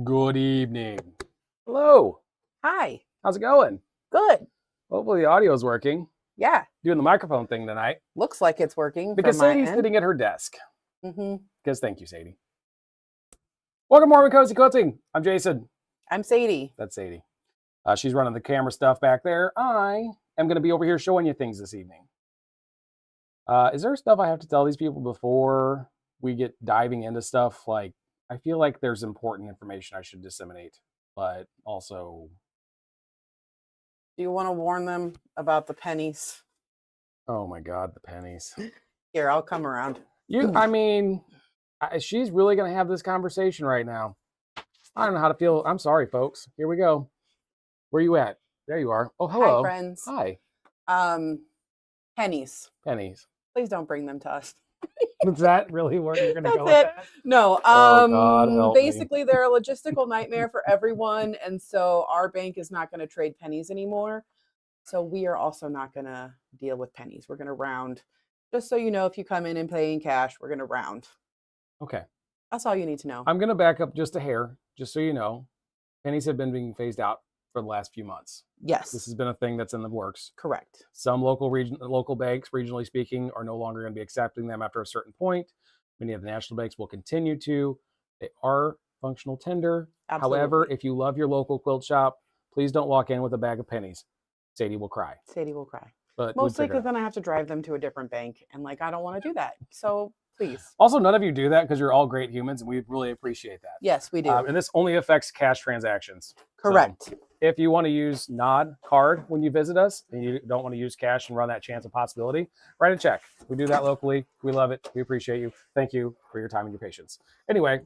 Good evening. Hello. Hi. How's it going? Good. Hopefully the audio is working. Yeah. Doing the microphone thing tonight. Looks like it's working. Because from my Sadie's end. sitting at her desk. Mm-hmm. Because thank you, Sadie. Welcome to Mormon Cozy Quilting. I'm Jason. I'm Sadie. That's Sadie. She's running the camera stuff back there. I am going to be over here showing you things this evening. Is there stuff I have to tell these people before we get diving into stuff? Like, I feel like there's important information I should disseminate, but also... Do you want to warn them about the pennies? Oh my God, the pennies. Here, I'll come around. I mean, she's really going to have this conversation right now. I don't know how to feel. I'm sorry, folks. Here we go. Where you at? There you are. Oh, hello. Hi, friends. Hi. Pennies. Pennies. Please don't bring them to us. Is that really where you're going to go with That's it. that? No. Oh, God, help me. Basically, they're a logistical nightmare for everyone, and so our bank is not going to trade pennies anymore. So we are also not going to deal with pennies. We're going to round. Just so you know, if you come in and pay in cash, we're going to round. Okay. That's all you need to know. I'm going to back up just a hair, just so you know. Pennies have been being phased out for the last few months. Yes. This has been a thing that's in the works. Correct. Some local banks, regionally speaking, are no longer going to be accepting them after a certain point. Many of the national banks will continue to. They are functional tender. Absolutely. However, if you love your local quilt shop, please don't walk in with a bag of pennies. Sadie will cry. Sadie will cry. But mostly because then I have to drive them to a different bank, and I don't want to do that. So please. Also, none of you do that because you're all great humans, and we really appreciate that. Yes, we do. And this only affects cash transactions. Correct. So if you want to use Nod card when you visit us, and you don't want to use cash and run that chance of possibility, write a check. We do that locally. We love it. We appreciate you. Thank you for your time and your patience. Anyway,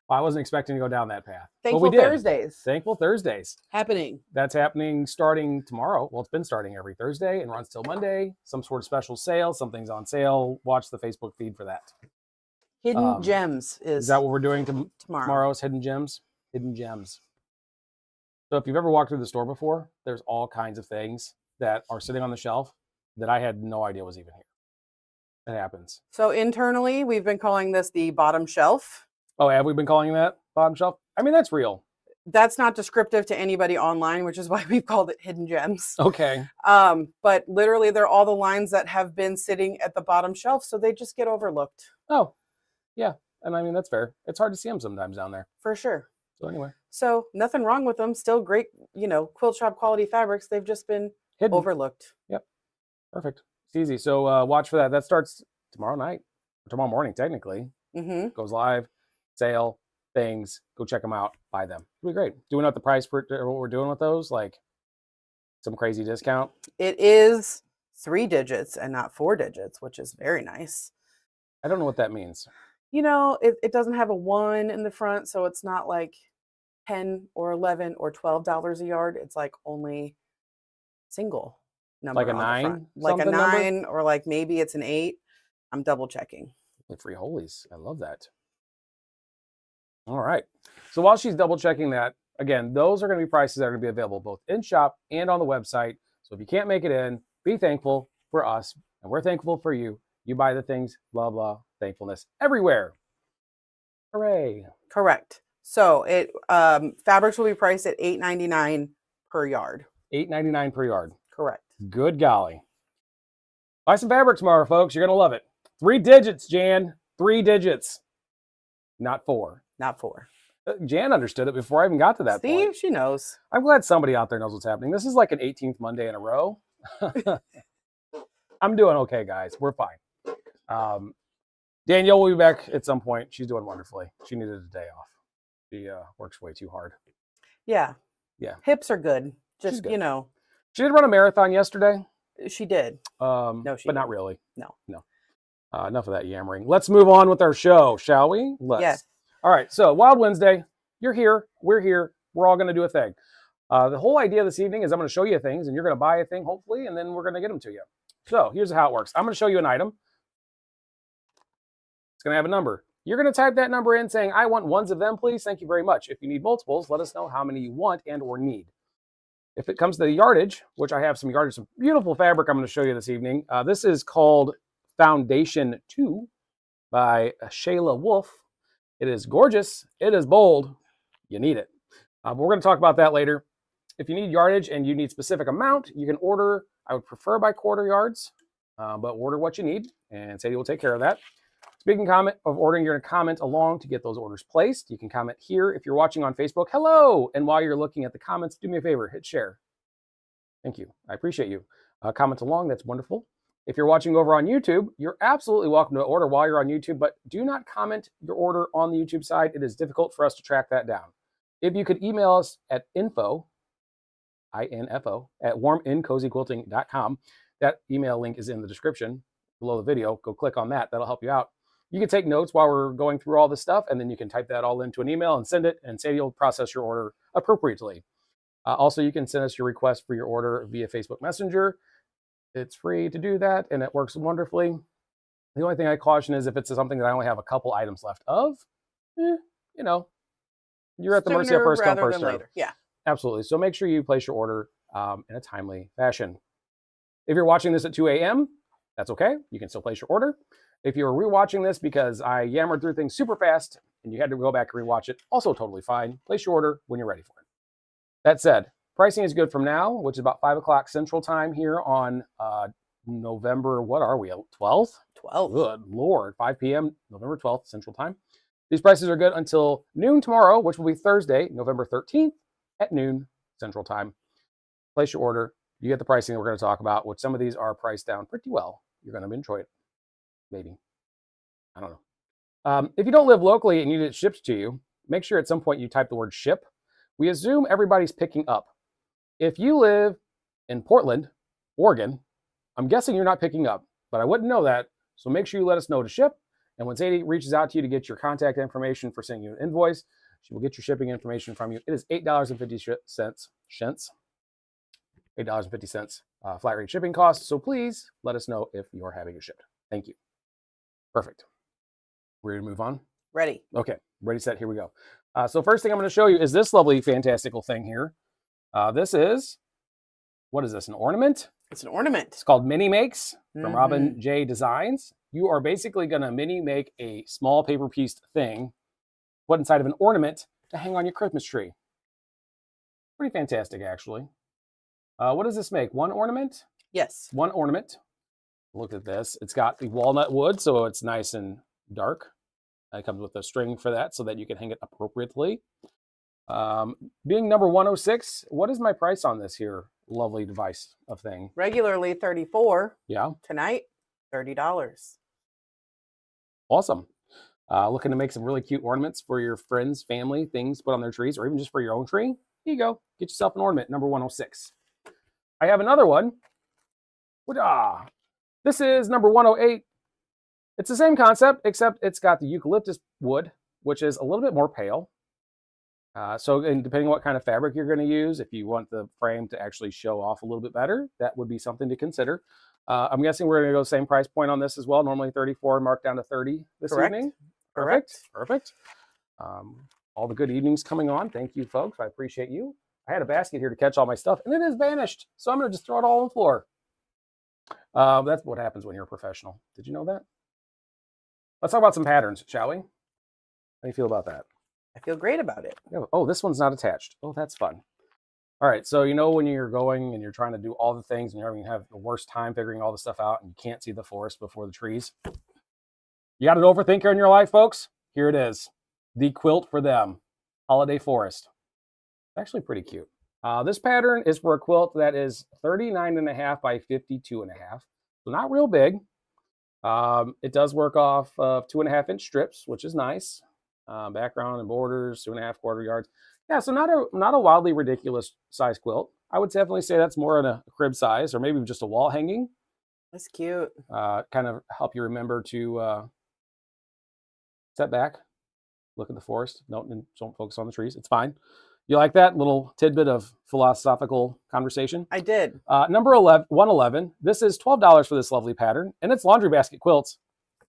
I wasn't expecting to go down that path. Thankful Thursdays. Thankful Thursdays. Happening. That's happening starting tomorrow. Well, it's been starting every Thursday and runs till Monday. Some sort of special sale. Something's on sale. Watch the Facebook feed for that. Hidden Gems is that what we're doing tomorrow? Tomorrow's Hidden Gems. Hidden Gems. So if you've ever walked through the store before, there's all kinds of things that are sitting on the shelf that I had no idea was even here. It happens. So internally, we've been calling this the bottom shelf. Oh, have we been calling that bottom shelf? I mean, that's real. That's not descriptive to anybody online, which is why we've called it Hidden Gems. Okay. But literally, they're all the lines that have been sitting at the bottom shelf, so they just get overlooked. Oh, yeah. And I mean, that's fair. It's hard to see them sometimes down there. For sure. So anyway. So nothing wrong with them. Still great, quilt shop quality fabrics. They've just been hidden. Overlooked. Yep. Perfect. It's easy. So watch for that. That starts tomorrow night. Or tomorrow morning, technically. Mm-hmm. Goes live. Sale. Things. Go check them out. Buy them. It'll be great. Do we know what the price for what we're doing with those? Like some crazy discount? It is 3 digits and not 4 digits, which is very nice. I don't know what that means. It doesn't have a 1 in the front, so it's not like $10 or $11 or $12 a yard. It's like only single number. Like a 9? Like a 9 or like maybe it's an 8. I'm double checking. Like free holies. I love that. All right. So while she's double checking that, again, those are going to be prices that are going to be available both in shop and on the website. So if you can't make it in, be thankful for us, and we're thankful for you. You buy the things, blah, blah, thankfulness everywhere. Hooray. Correct. So fabrics will be priced at $8.99 per yard. $8.99 per yard. Correct. Good golly. Buy some fabric tomorrow, folks. You're going to love it. 3 digits, Jan. 3 digits. Not 4. Not 4. Jan understood it before I even got to that point. She knows. I'm glad somebody out there knows what's happening. This is like an 18th Monday in a row. I'm doing okay, guys. We're fine. Danielle will be back at some point. She's doing wonderfully. She needed a day off. She works way too hard. Yeah. Yeah. Hips are good. Just, good. She did run a marathon yesterday. She did. No, but not really. No. Enough of that yammering. Let's move on with our show, shall we? Let's. Yes. All right. So Wild Wednesday, you're here. We're here. We're all going to do a thing. The whole idea this evening is I'm going to show you things, and you're going to buy a thing, hopefully, and then we're going to get them to you. So here's how it works. I'm going to show you an item. It's going to have a number. You're going to type that number in saying, I want ones of them, please. Thank you very much. If you need multiples, let us know how many you want and or need. If it comes to the yardage, which I have some yardage, some beautiful fabric I'm going to show you this evening. This is called Foundation 2 by Shayla Wolf. It is gorgeous. It is bold. You need it. But we're going to talk about that later. If you need yardage and you need specific amount, you can order. I would prefer by quarter yards, but order what you need, and Sadie will take care of that. Speaking of ordering, you're going to comment along to get those orders placed. You can comment here if you're watching on Facebook. Hello! And while you're looking at the comments, do me a favor, hit share. Thank you. I appreciate you. Comment along. That's wonderful. If you're watching over on YouTube, you're absolutely welcome to order while you're on YouTube, but do not comment your order on the YouTube side. It is difficult for us to track that down. If you could email us at info, I-N-F-O, at warmincozyquilting.com. That email link is in the description below the video. Go click on that. That'll help you out. You can take notes while we're going through all this stuff, and then you can type that all into an email and send it, and Sadie will process your order appropriately. Also, you can send us your request for your order via Facebook Messenger. It's free to do that, and it works wonderfully. The only thing I caution is if it's something that I only have a couple items left of, you know, you're at the mercy of first come, first serve. Yeah, absolutely. So make sure you place your order in a timely fashion. If you're watching this at 2 a.m., that's okay. You can still place your order. If you're rewatching this because I yammered through things super fast and you had to go back and rewatch it, also totally fine. Place your order when you're ready for it. That said, pricing is good from now, which is about 5 o'clock Central Time here on November, what are we, 12th? 12th. Good Lord, 5 p.m., November 12th Central Time. These prices are good until noon tomorrow, which will be Thursday, November 13th at noon Central Time. Place your order. You get the pricing that we're going to talk about, which some of these are priced down pretty well. You're going to enjoy it. Maybe. I don't know. If you don't live locally and you need it shipped to you, make sure at some point you type the word ship. We assume everybody's picking up. If you live in Portland, Oregon, I'm guessing you're not picking up, but I wouldn't know that. So make sure you let us know to ship. And when Sadie reaches out to you to get your contact information for sending you an invoice, she will get your shipping information from you. It is $8.50. $8.50 flat rate shipping cost. So please let us know if you're having it shipped. Thank you. Perfect. Ready to move on? Ready. Okay. Ready, set, here we go. So first thing I'm going to show you is this lovely, fantastical thing here. This is, what is this, an ornament? It's an ornament. It's called Mini Makes from Robin J Designs. You are basically going to mini make a small paper pieced thing, put inside of an ornament to hang on your Christmas tree. Pretty fantastic, actually. What does this make? One ornament? Yes. One ornament. Look at this. It's got the walnut wood, so it's nice and dark. It comes with a string for that so that you can hang it appropriately. Being number 106, what is my price on this here lovely device of thing? Regularly $34. Yeah. Tonight, $30. Awesome. Looking to make some really cute ornaments for your friends, family, things to put on their trees, or even just for your own tree? Here you go. Get yourself an ornament, number 106. I have another one. This is number 108. It's the same concept, except it's got the eucalyptus wood, which is a little bit more pale. And depending on what kind of fabric you're going to use, if you want the frame to actually show off a little bit better, that would be something to consider. I'm guessing we're going to go same price point on this as well. Normally 34, marked down to 30 this evening. Correct. Perfect. All the good evenings coming on. Thank you, folks. I appreciate you. I had a basket here to catch all my stuff, and it has vanished. So I'm going to just throw it all on the floor. That's what happens when you're a professional. Did you know that? Let's talk about some patterns, shall we? How do you feel about that? I feel great about it. Oh, this one's not attached. Oh, that's fun. All right, so you know when you're going and you're trying to do all the things and you're going to have the worst time figuring all the stuff out and you can't see the forest before the trees? You got an overthinker in your life, folks? Here it is. The Quilt for Them, Holiday Forest. It's actually pretty cute. This pattern is for a quilt that is 39.5 by 52.5. So not real big. It does work off of 2.5-inch strips, which is nice. Background and borders, 2.5 quarter yards. Yeah, so not a wildly ridiculous size quilt. I would definitely say that's more in a crib size or maybe just a wall hanging. That's cute. Kind of help you remember to step back, look at the forest. Don't focus on the trees. It's fine. You like that little tidbit of philosophical conversation? I did. Number 111. This is $12 for this lovely pattern, and it's Laundry Basket Quilts.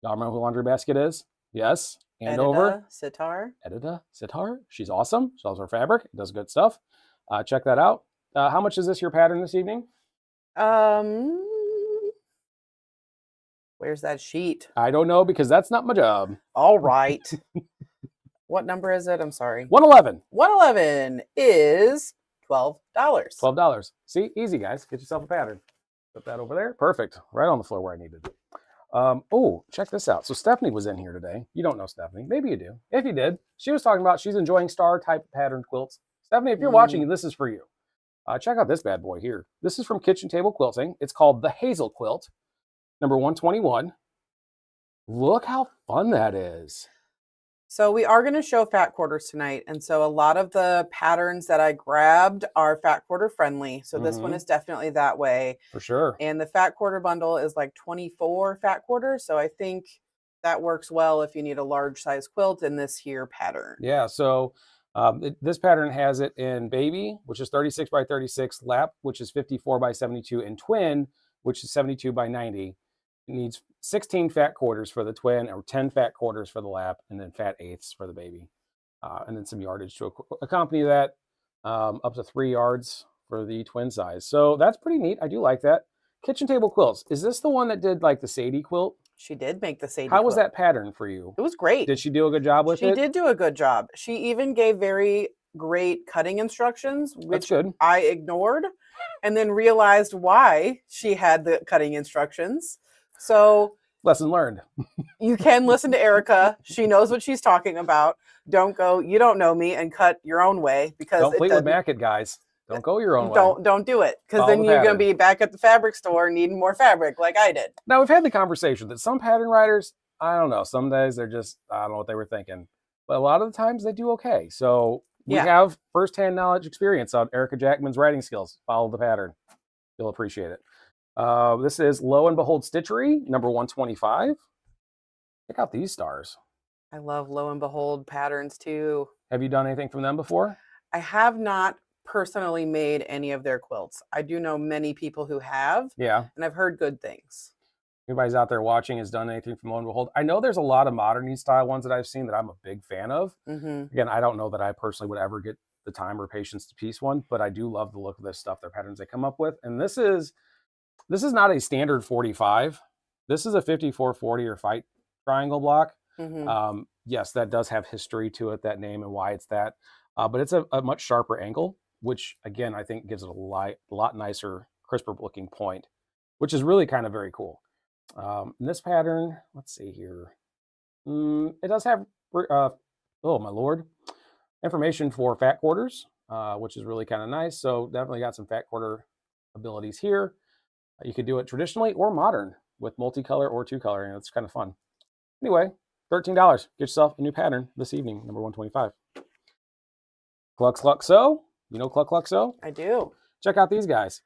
Y'all remember who Laundry Basket is? Yes. Andover. Edita Sitar. She's awesome. She loves her fabric. Does good stuff. Check that out. How much is this your pattern this evening? Where's that sheet? I don't know because that's not my job. All right. What number is it? I'm sorry. 111. 111 is $12. $12. See, easy guys. Get yourself a pattern. Put that over there. Perfect. Right on the floor where I needed it. Oh, check this out. So Stephanie was in here today. You don't know Stephanie. Maybe you do. If you did, she was talking about she's enjoying star type pattern quilts. Stephanie, if you're watching, this is for you. Check out this bad boy here. This is from Kitchen Table Quilting. It's called the Hazel Quilt, number 121. Look how fun that is. So we are going to show fat quarters tonight. And so a lot of the patterns that I grabbed are fat quarter friendly. So this one is definitely that way. For sure. And the fat quarter bundle is like 24 fat quarters. So I think that works well if you need a large size quilt in this here pattern. Yeah, so this pattern has it in baby, which is 36 by 36, lap, which is 54 by 72, and twin, which is 72 by 90. It needs 16 fat quarters for the twin, or 10 fat quarters for the lap, and then fat eighths for the baby. And then some yardage to accompany that, up to 3 yards for the twin size. So that's pretty neat. I do like that. Kitchen Table Quilts. Is this the one that did like the Sadie quilt? She did make the Sadie How was quilt. that pattern for you? It was great. Did she do a good job with it? She did do a good job. She even gave very great cutting instructions, which I ignored, and then realized why she had the cutting instructions. So lesson learned. You can listen to Erica. She knows what she's talking about. Don't go, you don't know me, and cut your own way, because don't plead with Mackett, guys. Don't go your own way. Don't do it, because then you're going to be back at the fabric store needing more fabric like I did. Now, we've had the conversation that some pattern writers, I don't know, some days they're just, I don't know what they were thinking. But a lot of the times they do okay. So we have firsthand knowledge experience on Erica Jackman's writing skills. Follow the pattern. You'll appreciate it. This is Lo and Behold Stitchery, number 125. Check out these stars. I love Lo and Behold patterns too. Have you done anything from them before? I have not personally made any of their quilts. I do know many people who have. Yeah. And I've heard good things. Anybody's out there watching has done anything from Lo and Behold. I know there's a lot of modern style ones that I've seen that I'm a big fan of. Again, I don't know that I personally would ever get the time or patience to piece one, but I do love the look of this stuff, their patterns they come up with. And this is not a standard 45. This is a 54-40 or fight triangle block. Yes, that does have history to it, that name and why it's that. But it's a much sharper angle, which again, I think gives it a lot nicer, crisper looking point, which is really kind of very cool. In this pattern, let's see here. It does have, oh my Lord, information for fat quarters, which is really kind of nice. So definitely got some fat quarter abilities here. You could do it traditionally or modern with multicolor or two coloring. It's kind of fun. Anyway, $13. Get yourself a new pattern this evening, number 125. Cluck, cluck, sew. You know Cluck, cluck, sew? I do. Check out these guys.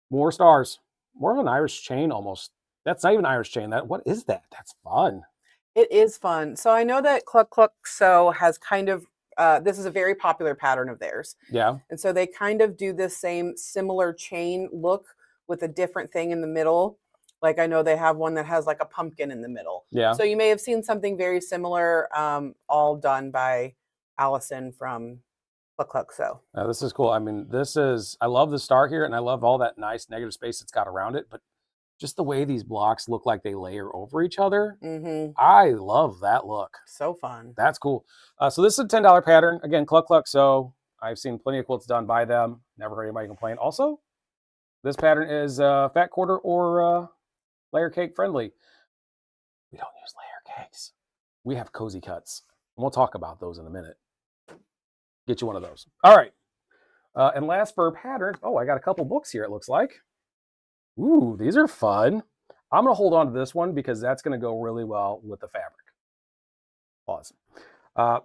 More stars. More of an Irish chain almost. That's not even Irish chain. What is that? That's fun. It is fun. So I know that Cluck, cluck, sew has kind of, this is a very popular pattern of theirs. Yeah. And so they kind of do this same similar chain look with a different thing in the middle. Like I know they have one that has like a pumpkin in the middle. Yeah. So you may have seen something very similar, all done by Allison from Cluck, cluck, sew. This is cool. I mean, I love the star here, and I love all that nice negative space it's got around it, but just the way these blocks look like they layer over each other. I love that look. So fun. That's cool. So this is a $10 pattern. Again, Cluck, cluck, sew. I've seen plenty of quilts done by them. Never heard anybody complain. Also, this pattern is fat quarter or layer cake friendly. We don't use layer cakes. We have cozy cuts. And we'll talk about those in a minute. Get you one of those. All right. And last for pattern. Oh, I got a couple books here, it looks like. Ooh, these are fun. I'm going to hold on to this one because that's going to go really well with the fabric. Pause.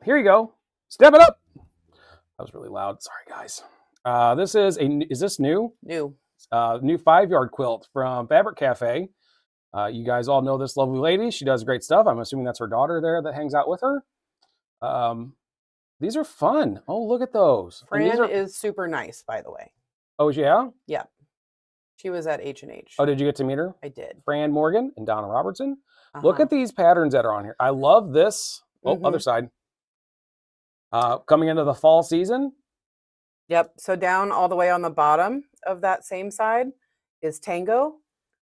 Here you go. Step it up. That was really loud. Sorry, guys. This is this new? New. New 5-yard quilt from Fabric Cafe. You guys all know this lovely lady. She does great stuff. I'm assuming that's her daughter there that hangs out with her. These are fun. Oh, look at those. Fran is super nice, by the way. Oh, yeah? Yeah. She was at H&H. Oh, did you get to meet her? I did. Fran Morgan and Donna Robertson. Look at these patterns that are on here. I love this. Oh, other side. Coming into the fall season. Yep. So down all the way on the bottom of that same side is Tango.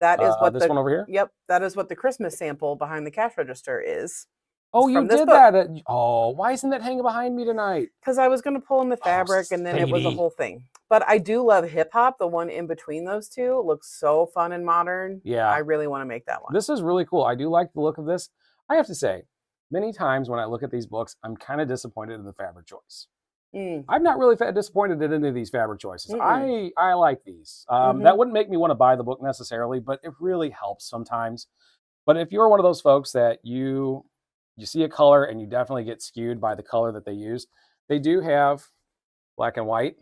That is what this one over here? Yep. That is what the Christmas sample behind the cash register is. Oh, you from this did book. that. Oh, why isn't that hanging behind me tonight? Because I was going to pull in the fabric and then it was a Sadie. whole thing. But I do love hip hop. The one in between those two looks so fun and modern. Yeah. I really want to make that one. This is really cool. I do like the look of this. I have to say, many times when I look at these books, I'm kind of disappointed in the fabric choice. I'm not really disappointed in any of these fabric choices. I like these. That wouldn't make me want to buy the book necessarily, but it really helps sometimes. But if you're one of those folks that you see a color and you definitely get skewed by the color that they use, they do have black and white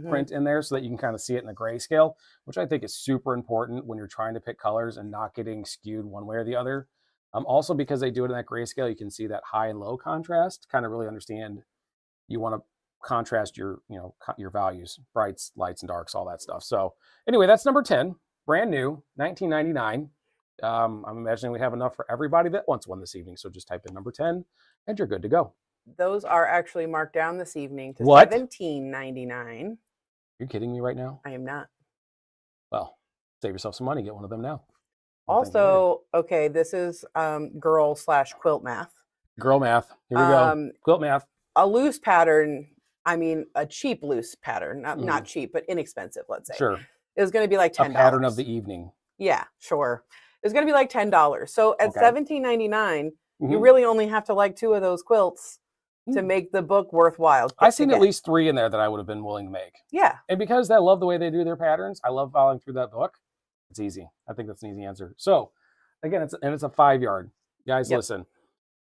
print in there so that you can kind of see it in the grayscale, which I think is super important when you're trying to pick colors and not getting skewed one way or the other. Also, because they do it in that grayscale, you can see that high and low contrast, kind of really understand you want to contrast your, your values, brights, lights, and darks, all that stuff. So anyway, that's number 10, brand new, $19.99. I'm imagining we have enough for everybody that wants one this evening. So just type in number 10 and you're good to go. Those are actually marked down this evening to What? $17.99. You're kidding me right now? I am not. Well, save yourself some money. Get one of them now. Also, okay, this is girl/quilt math. Girl math. Here we go. Quilt math. A loose pattern, I mean, a cheap loose pattern, not cheap, but inexpensive, let's say. Sure. It was going to be like $10. A pattern of the evening. Yeah, sure. It's going to be like $10. So at $17.99, you really only have to like 2 of those quilts to make the book worthwhile. I've seen at least 3 in there that I would have been willing to make. Yeah. And because I love the way they do their patterns, I love following through that book. It's easy. I think that's an easy answer. So again, it's a 5-yard. Guys, listen.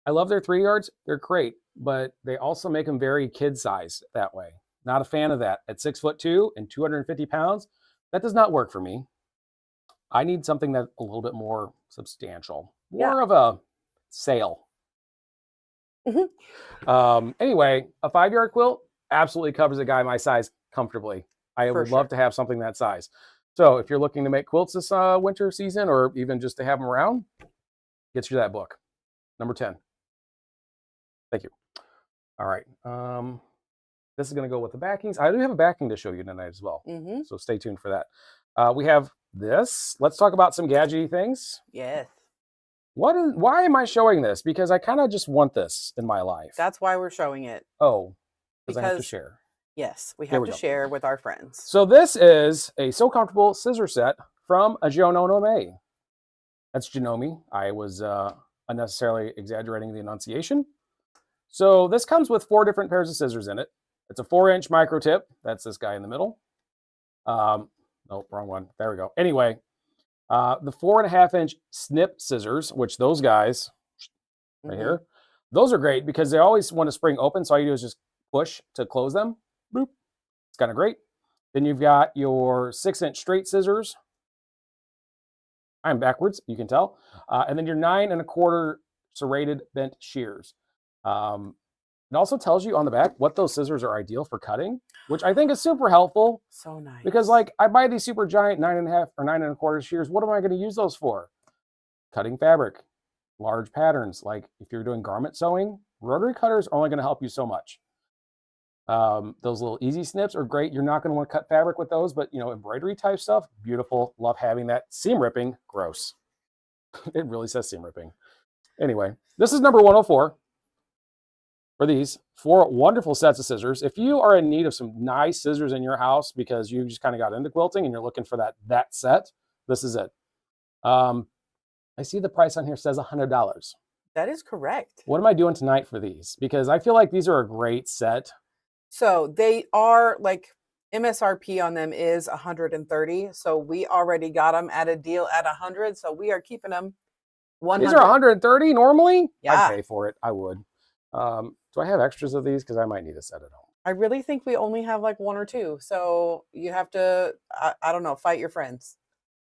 I love their 3 yards. They're great, but they also make them very kid size that way. Not a fan of that. At 6'2" and 250 pounds, that does not work for me. I need something that's a little bit more substantial, more of a sail. Anyway, a 5-yard quilt absolutely covers a guy my size comfortably. I would love to have something that size. So if you're looking to make quilts this winter season, or even just to have them around, get you that book. Number 10. Thank you. All right. This is going to go with the backings. I do have a backing to show you tonight as well. So stay tuned for that. We have this. Let's talk about some gadgety things. Yes. Why am I showing this? Because I kind of just want this in my life. That's why we're showing it. Oh, because I have to share. Yes, we have to share with our friends. So this is a So Comfortable scissor set from a Janome. That's Janome. I was unnecessarily exaggerating the enunciation. So this comes with 4 different pairs of scissors in it. It's a 4-inch micro tip. That's this guy in the middle. Nope, wrong one. There we go. Anyway, the 4.5-inch snip scissors, which those guys right here, those are great because they always want to spring open. So all you do is just push to close them. Boop. It's kind of great. Then you've got your 6-inch straight scissors. I'm backwards, you can tell. And then your 9 1/4 serrated bent shears. It also tells you on the back what those scissors are ideal for cutting, which I think is super helpful. So nice. Because like I buy these super giant 9 1/2 or 9 1/4 shears. What am I going to use those for? Cutting fabric, large patterns. Like if you're doing garment sewing, rotary cutters are only going to help you so much. Those little easy snips are great. You're not going to want to cut fabric with those, but embroidery type stuff, beautiful. Love having that. Seam ripping, gross. It really says seam ripping. Anyway, this is number 104 for these 4 wonderful sets of scissors. If you are in need of some nice scissors in your house because you just kind of got into quilting and you're looking for that set, this is it. I see the price on here says $100. That is correct. What am I doing tonight for these? Because I feel like these are a great set. So they are like MSRP on them is $130. So we already got them at a deal at $100. So we are keeping them $100. These are $130 normally? Yeah. I'd pay for it. I would. Do I have extras of these? Because I might need a set at home. I really think we only have like 1 or 2. So you have to, I don't know, fight your friends.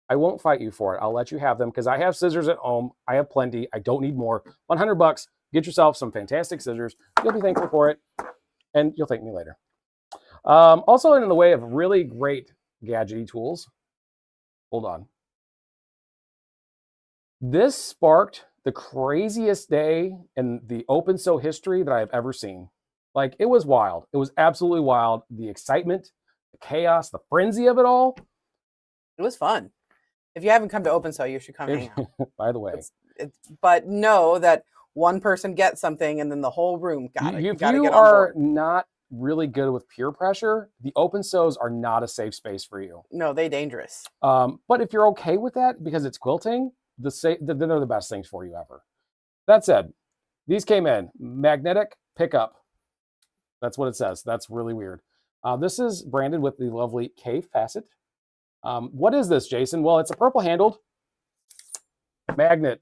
I won't fight you for it. I'll let you have them because I have scissors at home. I have plenty. I don't need more. $100. Get yourself some fantastic scissors. You'll be thankful for it. And you'll thank me later. Also in the way of really great gadgety tools. Hold on. This sparked the craziest day in the open sew history that I have ever seen. Like, it was wild. It was absolutely wild. The excitement, the chaos, the frenzy of it all. It was fun. If you haven't come to open sew, you should come hang out. By the way. But know that one person gets something and then the whole room got it. If Got to you get on are board. not really good with peer pressure, the open sews are not a safe space for you. No, they dangerous. But if you're okay with that because it's quilting, then they're the best things for you ever. That said, these came in magnetic pickup. That's what it says. That's really weird. This is branded with the lovely Cave Facet. What is this, Jason? Well, it's a purple handled magnet.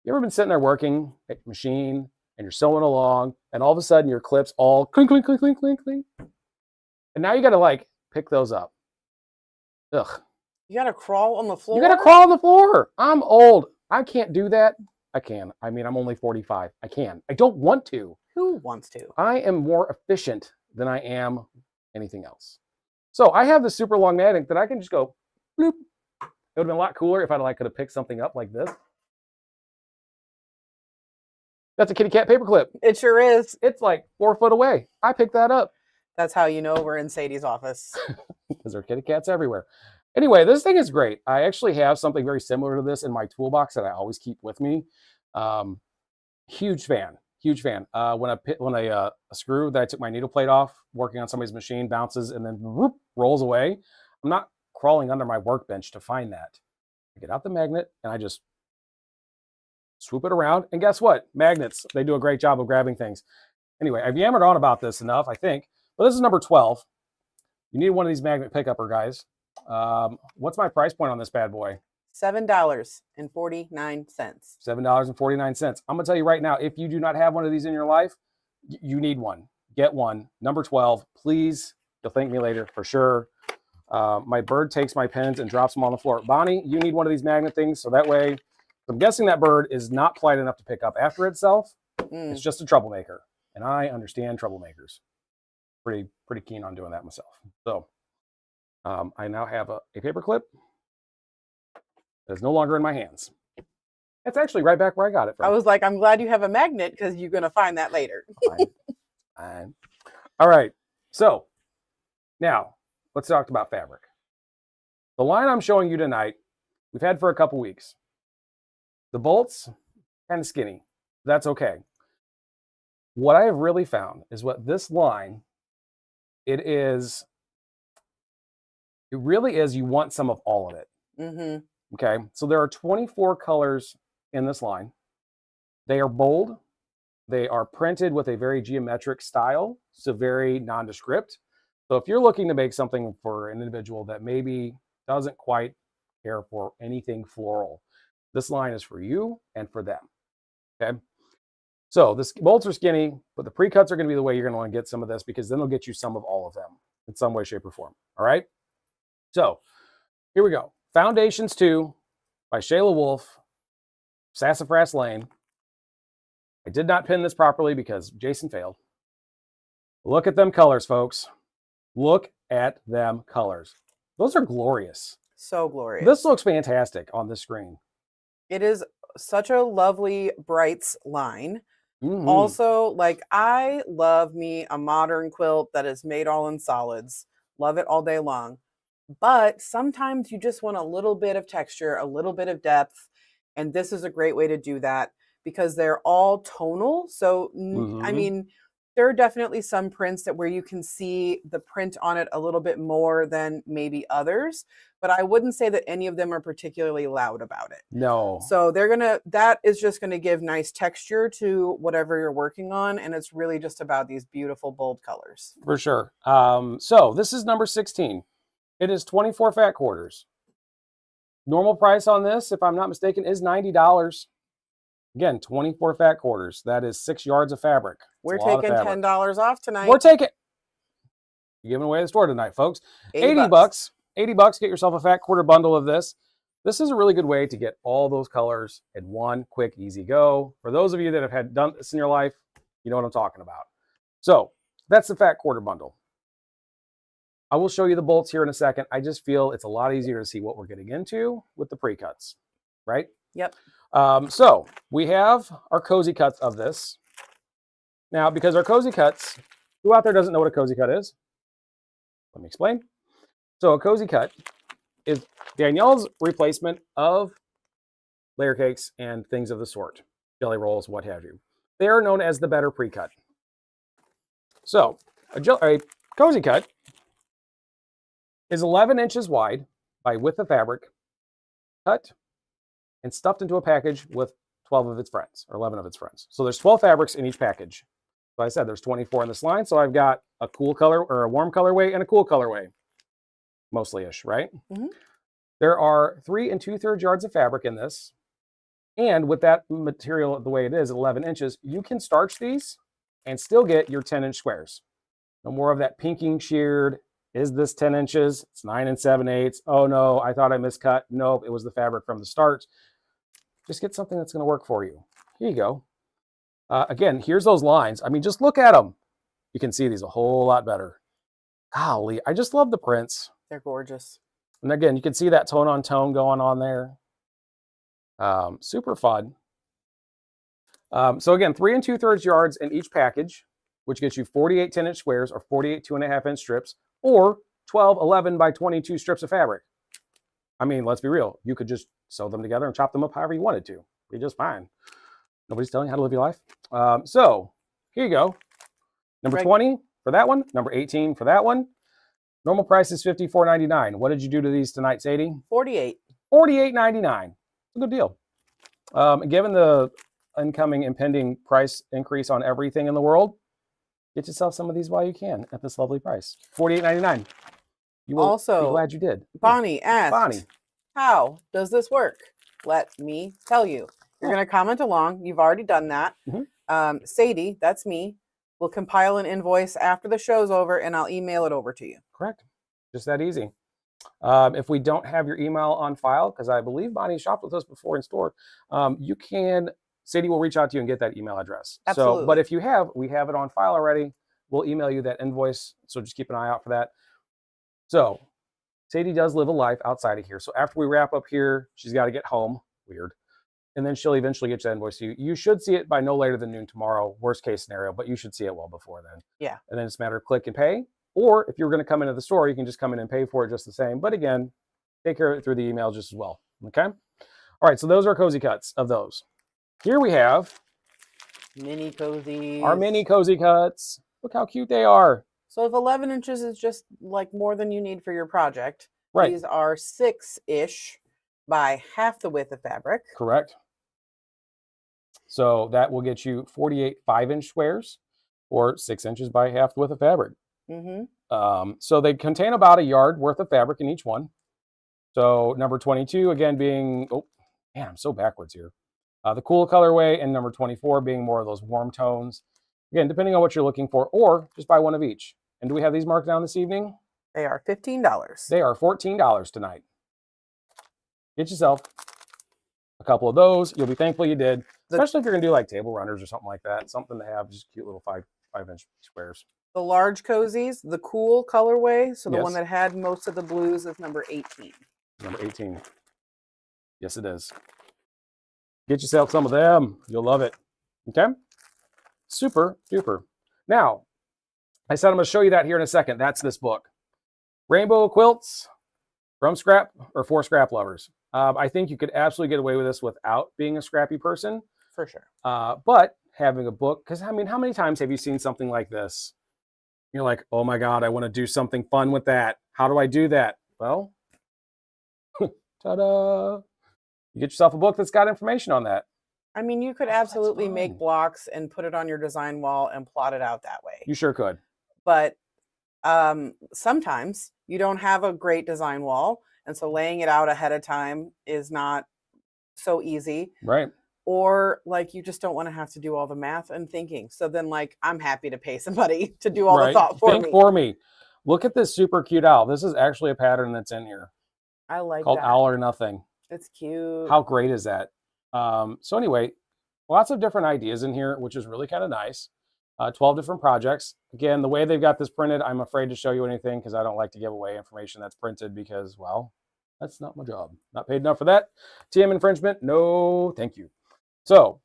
You ever been sitting there working at your machine and you're sewing along and all of a sudden your clips all clink, clink, clink, clink, clink, clink. And now you got to like pick those up. Ugh. You got to crawl on the floor? You got to crawl on the floor. I'm old. I can't do that. I can. I mean, I'm only 45. I can. I don't want to. Who wants to? I am more efficient than I am anything else. So I have this super long magnet that I can just go bloop. It would have been a lot cooler if I like could have picked something up like this. That's a kitty cat paperclip. It sure is. It's like 4 foot away. I picked that up. That's how you know we're in Sadie's office. Because there are kitty cats everywhere. Anyway, this thing is great. I actually have something very similar to this in my toolbox that I always keep with me. Huge fan. Huge fan. When a screw that I took my needle plate off, working on somebody's machine, bounces and then whoop, rolls away, I'm not crawling under my workbench to find that. I get out the magnet and I just swoop it around. And guess what? Magnets, they do a great job of grabbing things. Anyway, I've yammered on about this enough, I think. But this is number 12. You need one of these magnet pickupper guys. What's my price point on this bad boy? $7.49. $7.49. I'm gonna tell you right now, if you do not have one of these in your life, you need one. Get one. Number 12, please. You'll thank me later for sure. My bird takes my pins and drops them on the floor. Bonnie, you need one of these magnet things, so that way, I'm guessing that bird is not polite enough to pick up after itself. It's just a troublemaker, and I understand troublemakers. Pretty keen on doing that myself. So I now have a paper clip that is no longer in my hands. It's actually right back where I got it from. I was like, I'm glad you have a magnet because you're going to find that later. Fine. All right. So now let's talk about fabric. The line I'm showing you tonight, we've had for a couple weeks. The bolts, kind of skinny. That's okay. What I have really found is what this line, it really is, you want some of all of it. Mm-hmm. Okay, so there are 24 colors in this line. They are bold. They are printed with a very geometric style, so very nondescript. So if you're looking to make something for an individual that maybe doesn't quite care for anything floral, this line is for you and for them. Okay, so the bolts are skinny, but the pre-cuts are going to be the way you're going to want to get some of this, because then they'll get you some of all of them in some way, shape, or form. All right, so here we go. Foundations 2 by Shayla Wolf, Sassafras Lane. I did not pin this properly because Jason failed. Look at them colors, folks. Look at them colors. Those are glorious. So glorious. This looks fantastic on the screen. It is such a lovely brights line. Mm-hmm. Also, like, I love me a modern quilt that is made all in solids. Love it all day long. But sometimes you just want a little bit of texture, a little bit of depth. And this is a great way to do that because they're all tonal. So, I mean, there are definitely some prints that where you can see the print on it a little bit more than maybe others. But I wouldn't say that any of them are particularly loud about it. No. So that is just going to give nice texture to whatever you're working on. And it's really just about these beautiful, bold colors. For sure. So this is number 16. It is 24 fat quarters. Normal price on this, if I'm not mistaken, is $90. Again, 24 fat quarters. That is 6 yards of fabric. We're taking $10 off tonight. We're taking. You're giving away the store tonight, folks. 80 bucks. 80 bucks. Get yourself a fat quarter bundle of this. This is a really good way to get all those colors in one quick, easy go. For those of you that have done this in your life, you know what I'm talking about. So that's the fat quarter bundle. I will show you the bolts here in a second. I just feel it's a lot easier to see what we're getting into with the pre-cuts, right? Yep. So we have our cozy cuts of this. Now, because our cozy cuts, who out there doesn't know what a cozy cut is? Let me explain. So a cozy cut is Danielle's replacement of layer cakes and things of the sort. jelly rolls, what have you. They are known as the better pre-cut. So a cozy cut is 11 inches wide by width of fabric, cut and stuffed into a package with 12 of its friends, or 11 of its friends. So there's 12 fabrics in each package. So I said there's 24 in this line, so I've got a cool color, or a warm colorway, and a cool colorway, mostly-ish, right? Mhm. There are 3 2/3 yards of fabric in this, and with that material the way it is, 11 inches, you can starch these and still get your 10-inch squares. No more of that pinking sheared. Is this 10 inches? It's 9 7/8. Oh no, I thought I miscut. Nope, it was the fabric from the start. Just get something that's going to work for you. Here you go. Again, here's those lines. I mean, just look at them. You can see these a whole lot better. Golly, I just love the prints. They're gorgeous. And again, you can see that tone on tone going on there. Super fun. So again, 3 2/3 yards in each package, which gets you 48 10-inch squares or 48 2.5-inch strips, or 12 11 by 22 strips of fabric. I mean, let's be real. You could just sew them together and chop them up however you wanted to. Be just fine. Nobody's telling you how to live your life. So here you go. Number 20 for that one. Number 18 for that one. Normal price is $54.99. What did you do to these tonight, Sadie? 48. $48.99. It's a good deal. Given the incoming impending price increase on everything in the world, get yourself some of these while you can at this lovely price. $48.99. You will Also, be glad you did. Bonnie asked, Bonnie, how does this work? Let me tell you. You're going to comment along. You've already done that. Sadie, that's me, will compile an invoice after the show's over, and I'll email it over to you. correct. Just that easy. If we don't have your email on file, because I believe Bonnie shopped with us before in store, you can, Sadie will reach out to you and get that email address. Absolutely. So, but if you have, we have it on file already. We'll email you that invoice. So just keep an eye out for that. So Sadie does live a life outside of here. So after we wrap up here, she's got to get home. Weird. And then she'll eventually get you that invoice to you. You should see it by no later than noon tomorrow, worst case scenario, but you should see it well before then. Yeah. And then it's a matter of click and pay. Or if you're going to come into the store, you can just come in and pay for it just the same. But again, take care of it through the email just as well. Okay? All right, so those are cozy cuts of those. Here we have mini cozies. Our mini cozy cuts. Look how cute they are. So if 11 inches is just like more than you need for your project, right. These are 6-ish by half the width of fabric. Correct. So that will get you 48 5-inch squares or 6 inches by half the width of fabric. So they contain about a yard worth of fabric in each one. So number 22, again, being, oh, man, I'm so backwards here. The cool colorway, and number 24 being more of those warm tones. Again, depending on what you're looking for, or just buy one of each. And do we have these marked down this evening? They are $15. They are $14 tonight. Get yourself a couple of those. You'll be thankful you did, especially if you're going to do like table runners or something like that. Something to have just cute little 5-inch squares. The large cozies, the cool colorway, so the Yes. one that had most of the blues, is number 18. Number 18. Yes, it is. Get yourself some of them. You'll love it. Okay? Super duper. Now, I said I'm going to show you that here in a second. That's this book. Rainbow Quilts from Scrap, or for Scrap Lovers. I think you could absolutely get away with this without being a scrappy person. For sure. But having a book, because I mean, how many times have you seen something like this? You're like, oh my God, I want to do something fun with that. How do I do that? Well, ta-da. You get yourself a book that's got information on that. I mean, you could absolutely make blocks and put it on your design wall and plot it out that way. You sure could. But sometimes you don't have a great design wall, and so laying it out ahead of time is not so easy. Right. Or like you just don't want to have to do all the math and thinking. So then like I'm happy to pay somebody to do all the thought for me. Think for me. Look at this super cute owl. This is actually a pattern that's in here. I like called that. Owl or Nothing. It's cute. How great is that? So anyway, lots of different ideas in here, which is really kind of nice. 12 different projects. Again, the way they've got this printed, I'm afraid to show you anything because I don't like to give away information that's printed because, well, that's not my job. Not paid enough for that. TM infringement, no thank you. So,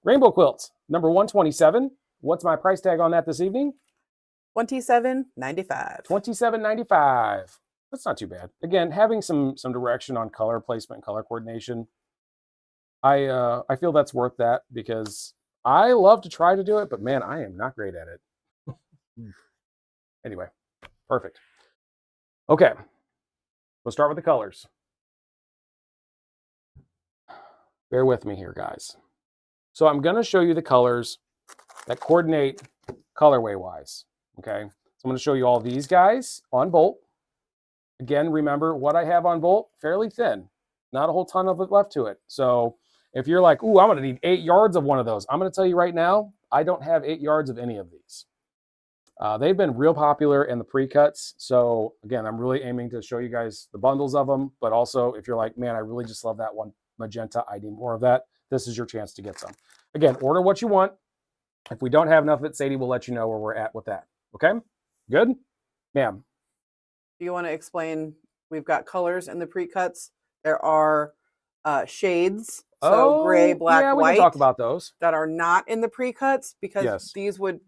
Rainbow Quilts, number 127. What's my price tag on that this evening? $27.95. $27.95. That's not too bad. Again, having some direction on color placement and color coordination. I feel that's worth that because I love to try to do it, but man, I am not great at it. Anyway, perfect. Okay, we'll start with the colors. Bear with me here, guys. So I'm going to show you the colors that coordinate colorway wise. Okay, so I'm going to show you all these guys on bolt. Again, remember what I have on bolt, fairly thin, not a whole ton of it left to it. So if you're like, ooh, I'm going to need 8 yards of one of those, I'm going to tell you right now, I don't have 8 yards of any of these. They've been real popular in the pre-cuts. So again, I'm really aiming to show you guys the bundles of them, but also if you're like, man, I really just love that one magenta, I need more of that, this is your chance to get some. Again, order what you want. If we don't have enough of it, Sadie will let you know where we're at with that. Okay? Good? Ma'am. Do you want to explain? We've got colors in the pre-cuts. There are shades, so gray, black, yeah, we white, can talk about those that are not in the pre-cuts because yes. these would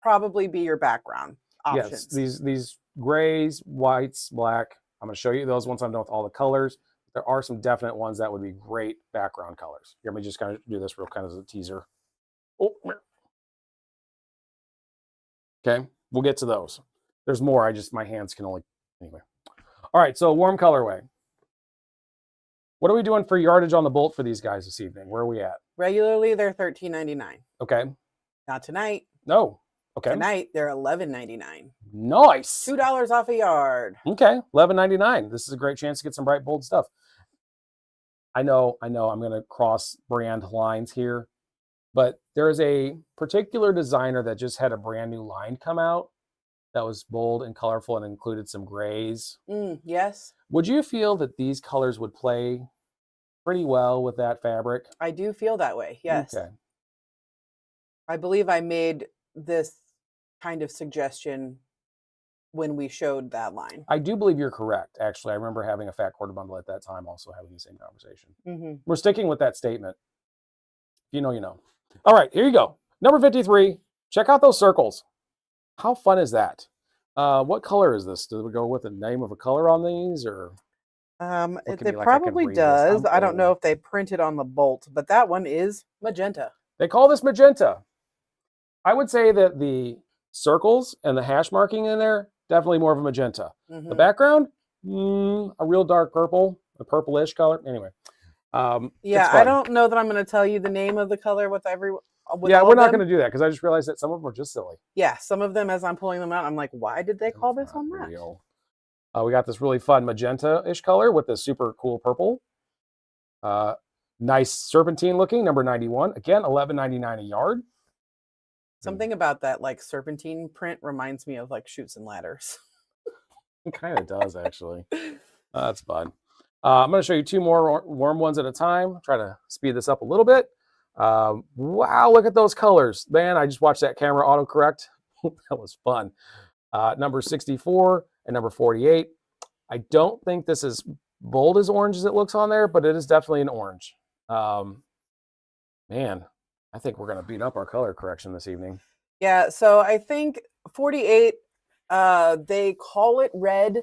probably be your background options. Yes, these grays, whites, black. I'm going to show you those once I'm done with all the colors. There are some definite ones that would be great background colors. Let me just kind of do this real kind of as a teaser. Oh, okay, we'll get to those. There's more. My hands can only, anyway. All right, so warm colorway. What are we doing for yardage on the bolt for these guys this evening? Where are we at? Regularly, they're $13.99. Okay. Not tonight. No. Okay. Tonight, they're $11.99. Nice. $2 off a yard. Okay, $11.99. This is a great chance to get some bright, bold stuff. I know I'm going to cross brand lines here, but there is a particular designer that just had a brand new line come out that was bold and colorful and included some grays. Yes. Would you feel that these colors would play pretty well with that fabric? I do feel that way, yes. Okay. I believe I made this kind of suggestion when we showed that line. I do believe you're correct, actually. I remember having a fat quarter bundle at that time, also having the same conversation. We're sticking with that statement. You know, you know. All right, here you go. Number 53. Check out those circles. How fun is that? What color is this? Did we go with the name of a color on these, or? It probably does. I don't know if they printed on the bolt, but that one is magenta. They call this magenta. I would say that the circles and the hash marking in there, definitely more of a magenta. The background, a real dark purple, a purplish color. Anyway. Yeah, I don't know that I'm going to tell you the name of the color with yeah, we're not going to do that because I just realized that some of them are just silly. Yeah, some of them, as I'm pulling them out, I'm like, why did they call this one that? We got this really fun magenta-ish color with this super cool purple. Nice serpentine looking, number 91. Again, $11.99 a yard. Something about that like serpentine print reminds me of like Chutes and Ladders. It kind of does, actually. That's fun. I'm going to show you 2 more warm ones at a time. Try to speed this up a little bit. Wow, look at those colors. Man, I just watched that camera autocorrect. That was fun. Number 64 and number 48. I don't think this is bold as orange as it looks on there, but it is definitely an orange. Man, I think we're going to beat up our color correction this evening. Yeah, so I think 48, they call it red.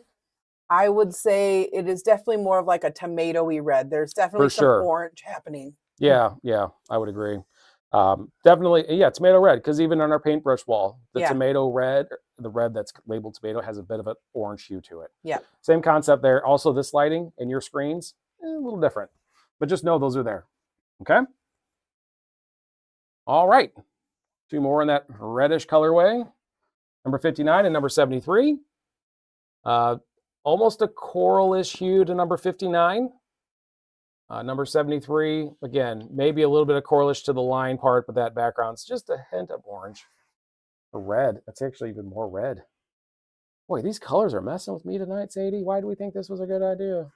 I would say it is definitely more of like a tomatoey red. There's definitely some orange happening. Yeah, I would agree. Definitely, yeah, tomato red, because even on our paintbrush wall, the tomato red, the red that's labeled tomato, has a bit of an orange hue to it. Yeah. Same concept there. Also, this lighting in your screens, a little different, but just know those are there. Okay? All right. 2 more in that reddish colorway. Number 59 and number 73. Almost a coralish hue to number 59. Number 73, again, maybe a little bit of coralish to the line part, but that background's just a hint of orange. Or red. That's actually even more red. Boy, these colors are messing with me tonight, Sadie. Why do we think this was a good idea?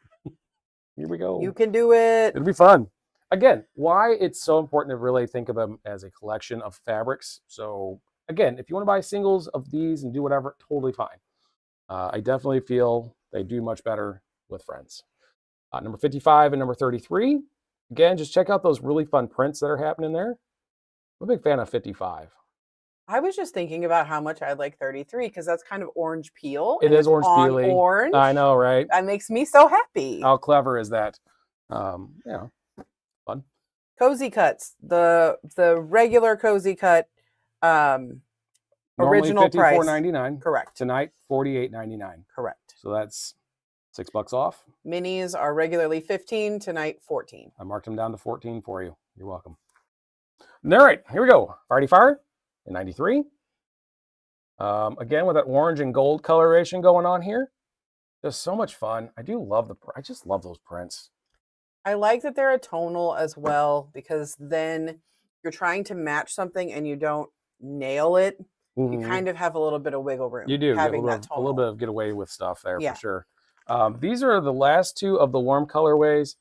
Here we go. You can do it. It'll be fun. Again, why it's so important to really think of them as a collection of fabrics. So again, if you want to buy singles of these and do whatever, totally fine. I definitely feel they do much better with friends. Number 55 and number 33. Again, just check out those really fun prints that are happening there. I'm a big fan of 55. I was just thinking about how much I like 33 because that's kind of orange peel. It is orange peely. Orange. I know, right? That makes me so happy. How clever is that? Yeah, fun. Cozy cuts, the regular cozy cut, Normally original price. $54.99. Correct. Tonight, $48.99. Correct. So that's $6 off. Minis are regularly 15, tonight 14. I marked them down to 14 for you. You're welcome. All right, here we go. Friday Fire in 93. Again, with that orange and gold coloration going on here. Just so much fun. I just love those prints. I like that they're a tonal as well, because then you're trying to match something and you don't nail it. You kind of have a little bit of wiggle room. You do. Having a little bit of get away with stuff there for sure. These are the last two of the warm colorways.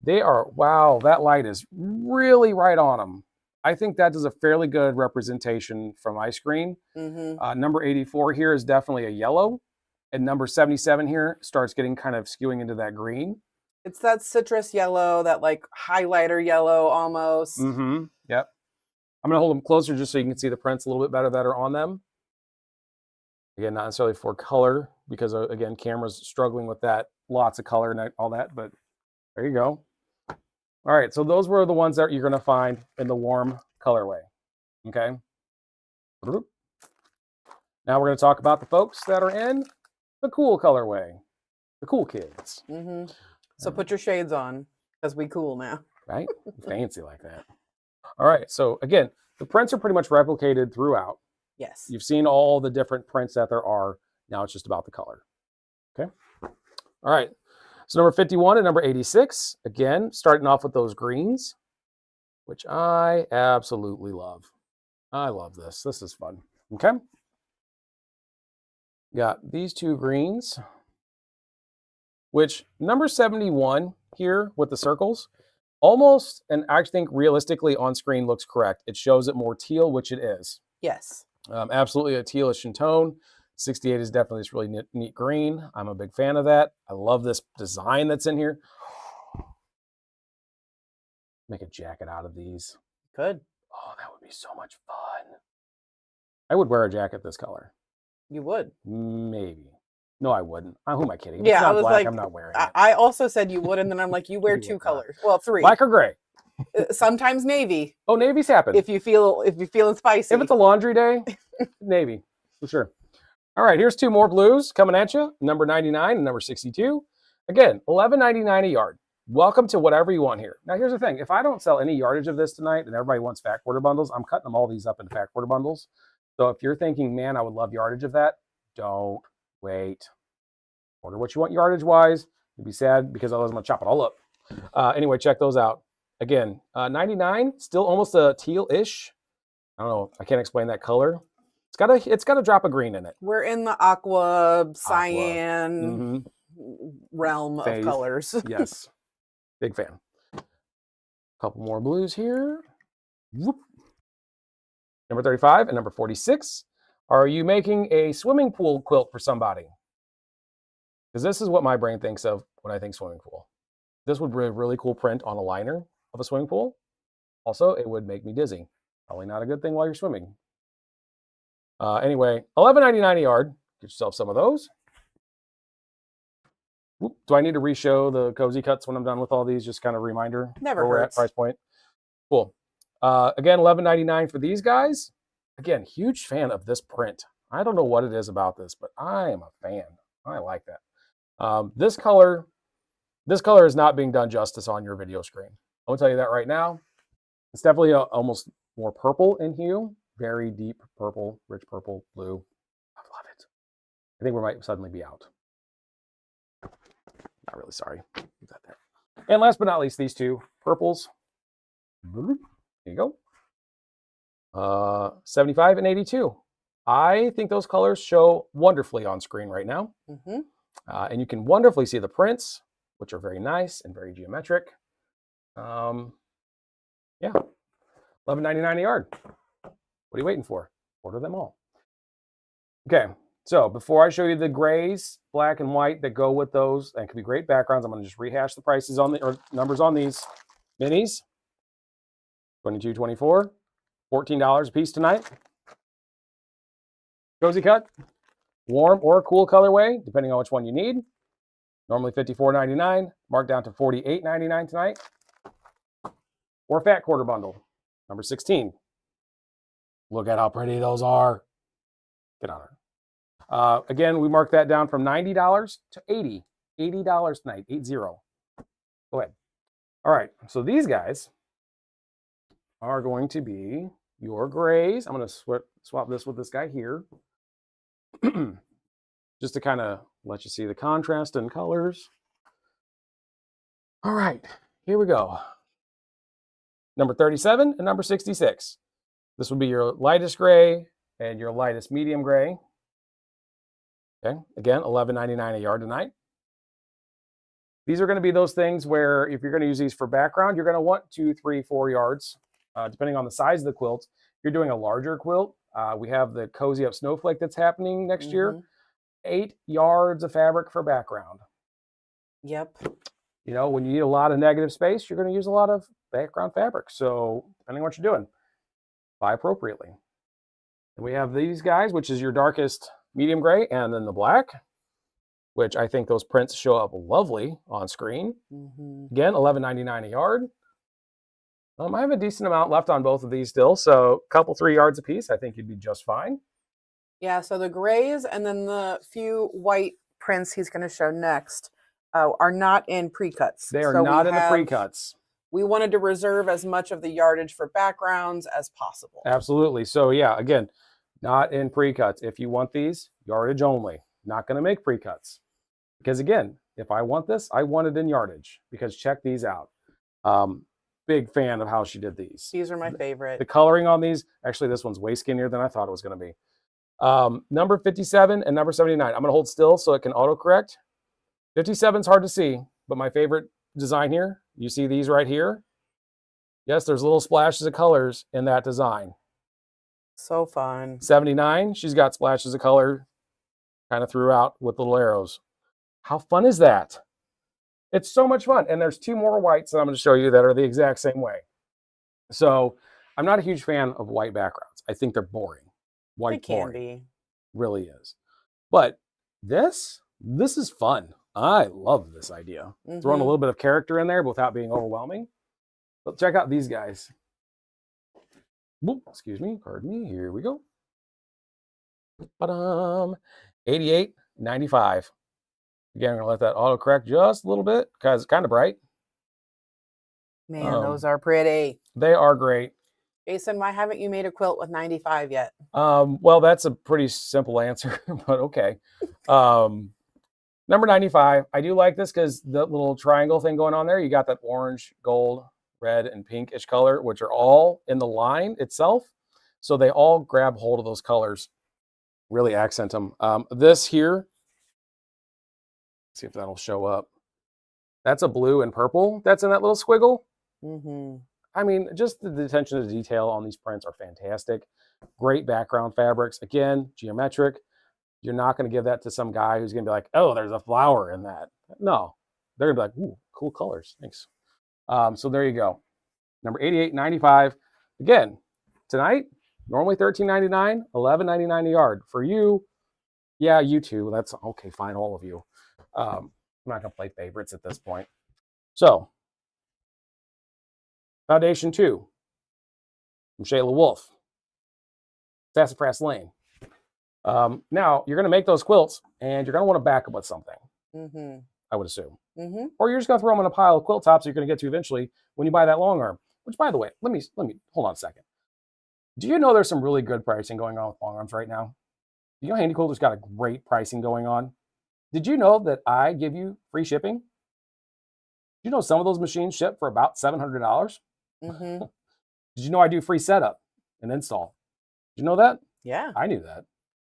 They are, wow, that light is really right on them. I think that does a fairly good representation from my screen. Number 84 here is definitely a yellow. And number 77 here starts getting kind of skewing into that green. It's that citrus yellow, that like highlighter yellow almost. Yep. I'm going to hold them closer just so you can see the prints a little bit better that are on them. Again, not necessarily for color because, again, camera's struggling with that. Lots of color and all that, but there you go. All right, so those were the ones that you're going to find in the warm colorway. Okay. Now we're going to talk about the folks that are in the cool colorway, the cool kids. So put your shades on because we cool now. Right? Fancy like that. All right, so again, the prints are pretty much replicated throughout. Yes. You've seen all the different prints that there are. Now it's just about the color. Okay. All right. So number 51 and number 86, again, starting off with those greens, which I absolutely love. I love this. This is fun. Okay. Got these two greens, which number 71 here with the circles, almost, and I think realistically on screen looks correct. It shows it more teal, which it is. Yes. Absolutely a tealish in tone. 68 is definitely this really neat green. I'm a big fan of that. I love this design that's in here. Make a jacket out of these. Good. Oh, that would be so much fun. I would wear a jacket this color. You would? Maybe. No, I wouldn't. Who am I kidding? If Yeah, it's not I was black, like, I'm not wearing it. I also said you would, and then I'm like, you wear two colors. Well, three. Black or gray? Sometimes navy. Oh, navy's happen. If you're feeling spicy. If it's a laundry day, navy for sure. All right, here's two more blues coming at you. Number 99 and number 62. Again, $11.99 a yard. Welcome to whatever you want here. Now, here's the thing. If I don't sell any yardage of this tonight and everybody wants fat quarter bundles, I'm cutting them all these up into fat quarter bundles. So if you're thinking, man, I would love yardage of that, don't wait. Order what you want yardage-wise. You'd be sad because otherwise I'm going to chop it all up. Anyway, check those out. Again, 99, still almost a teal-ish. I don't know. I can't explain that color. It's got a drop of green in it. We're in the aqua, cyan realm of colors. Yes. Big fan. Couple more blues here. Whoop. Number 35 and number 46. Are you making a swimming pool quilt for somebody? Because this is what my brain thinks of when I think swimming pool. This would be a really cool print on a liner of a swimming pool. Also, it would make me dizzy. Probably not a good thing while you're swimming. Anyway, $11.99 a yard. Get yourself some of those. Whoop. Do I need to re-show the cozy cuts when I'm done with all these? Just kind of a reminder. Never where hurts. We're at price point. Cool. Again, $11.99 for these guys. Again, huge fan of this print. I don't know what it is about this, but I am a fan. I like that. This color is not being done justice on your video screen. I'm gonna tell you that right now. It's definitely almost more purple in hue. Very deep purple, rich purple, blue. I love it. I think we might suddenly be out. Not really sorry. Leave that there. And last but not least, these two purples. There you go. 75 and 82. I think those colors show wonderfully on screen right now. And you can wonderfully see the prints, which are very nice and very geometric. Yeah, $11.99 a yard. What are you waiting for? Order them all. Okay, so before I show you the grays, black and white that go with those, and can be great backgrounds, I'm going to just rehash the prices on or numbers on these minis. 22, 24, $14 a piece tonight. Cozy cut, warm or cool colorway, depending on which one you need. Normally $54.99, marked down to $48.99 tonight. or fat quarter bundle, number 16. Look at how pretty those are. Get on her. Again, we marked that down from $90 to $80. $80 tonight, 80. Go ahead. All right, so these guys are going to be your grays. I'm going to swap this with this guy here. Just to kind of let you see the contrast in colors. All right, here we go. Number 37 and number 66. This would be your lightest gray and your lightest medium gray. Okay, again, $11.99 a yard tonight. These are going to be those things where if you're going to use these for background, you're going to want 2, 3, 4 yards, depending on the size of the quilt. If you're doing a larger quilt, we have the Cozy Up Snowflake that's happening next year. 8 yards of fabric for background. Yep. You know, when you need a lot of negative space, you're going to use a lot of background fabric. So depending on what you're doing, buy appropriately. And we have these guys, which is your darkest medium gray, and then the black, which I think those prints show up lovely on screen. Again, $11.99 a yard. I have a decent amount left on both of these still, so a couple, 3 yards a piece, I think you'd be just fine. Yeah, so the grays and then the few white prints he's going to show next are not in pre-cuts. They are not in the pre-cuts. We wanted to reserve as much of the yardage for backgrounds as possible. Absolutely. So yeah, again, not in pre-cuts. If you want these, yardage only. Not going to make pre-cuts. Because again, if I want this, I want it in yardage. Because check these out. Big fan of how she did these. These are my favorite. The coloring on these, actually this one's way skinnier than I thought it was going to be. Number 57 and number 79. I'm going to hold still so it can autocorrect. 57 is hard to see, but my favorite design here, you see these right here? Yes, there's little splashes of colors in that design. So fun. 79, she's got splashes of color kind of throughout with little arrows. How fun is that? It's so much fun. And there's 2 more whites that I'm going to show you that are the exact same way. So I'm not a huge fan of white backgrounds. I think they're boring. White can be. Really is. But this is fun. I love this idea. Throwing a little bit of character in there without being overwhelming. But check out these guys. Whoop, excuse me, pardon me. Here we go. Ba-dum. 88.95. Again, I'm gonna let that auto correct just a little bit because it's kind of bright. Man, those are pretty. They are great. Jason, why haven't you made a quilt with 95 yet? Well, that's a pretty simple answer, but okay. Number 95, I do like this because the little triangle thing going on there, you got that orange, gold, red, and pinkish color, which are all in the line itself. So they all grab hold of those colors, really accent them. This here, let's see if that'll show up. That's a blue and purple that's in that little squiggle. I mean, just the attention to detail on these prints are fantastic. Great background fabrics. Again, geometric. You're not going to give that to some guy who's going to be like, oh, there's a flower in that. No, they're going to be like, ooh, cool colors. Thanks. So there you go. Number 88.95. Again, tonight, normally $13.99, $11.99 a yard. For you, yeah, you too. That's okay, fine, all of you. I'm not going to play favorites at this point. So, Foundation 2 from Shayla Wolf, Sassafras Lane. Now, you're going to make those quilts, and you're going to want to back them with something, I would assume. Or you're just going to throw them in a pile of quilt tops you're going to get to eventually when you buy that long arm. Which, by the way, let me hold on a second. Do you know there's some really good pricing going on with long arms right now? You know HandiQuilter's got a great pricing going on. Did you know that I give you free shipping? Did you know some of those machines ship for about $700? Did you know I do free setup and install? Did you know that? Yeah. I knew that.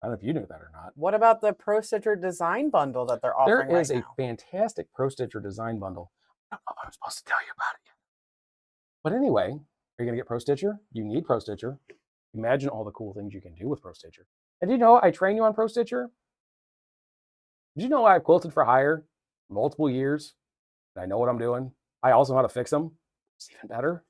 I don't know if you knew that or not. What about the Pro Stitcher design bundle that they're offering There is right a now? fantastic Pro Stitcher design bundle. I don't know if I'm supposed to tell you about it yet. But anyway, are you going to get Pro Stitcher? You need Pro Stitcher. Imagine all the cool things you can do with Pro Stitcher. And did you know I train you on Pro Stitcher? Did you know I've quilted for hire multiple years? And I know what I'm doing. I also know how to fix them. It's even better.